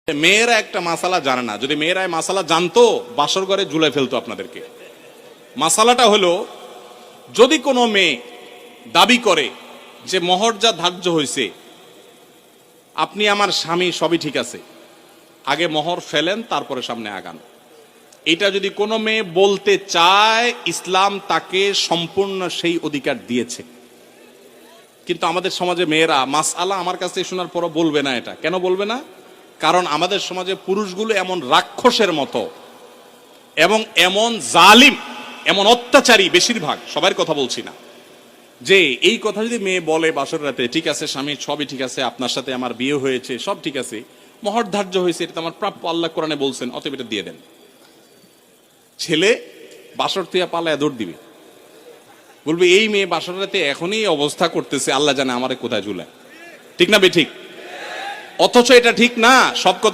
মেয়েরা একটা মাসালা জানে না। যদি মেয়েরা মাসালা জানতো বাসর ঘরে ঝুলাই ফেলতো আপনাদেরকে। মাসালাটা হলো, যদি কোনো মেয়ে দাবি করে যে মোহর যা ধার্য হয়েছে, আপনি আমার স্বামী, সবই ঠিক আছে, আগে মোহর ফেলেন তারপরে সামনে আগান, এটা যদি কোনো মেয়ে বলতে চায়, ইসলাম তাকে সম্পূর্ণ সেই অধিকার দিয়েছে। কিন্তু আমাদের সমাজে মেয়েরা মাসআলা আমার কাছে শোনার পরও বলবে না। এটা কেন বলবে না? কারণ আমাদের সমাজে পুরুষগুলো এমন রাক্ষসের মতো এবং এমন জালিম, এমন অত্যাচারী, বেশিরভাগ, সবার কথা বলছি না, যে এই কথা যদি মেয়ে বলে বাসর রাতে, ঠিক আছে স্বামী, সবই ঠিক আছে, আপনার সাথে আমার বিয়ে হয়েছে, সব ঠিক আছে, মোহর ধার্য হয়েছে, এটা তো আমার প্রাপ্য, আল্লাহ কোরআনে বলছেন, অতএব এটা দিয়ে দেন। ছেলে বাসর থেকে পালায় দৌড় দিবে, বলবে এই মেয়ে বাসর রাতে এখনই অবস্থা করতেছে, আল্লাহ জানে আমারে কোথায় ঝুলায়। ঠিক না বে ঠিক? অথচ এটা ঠিক না। সব কথা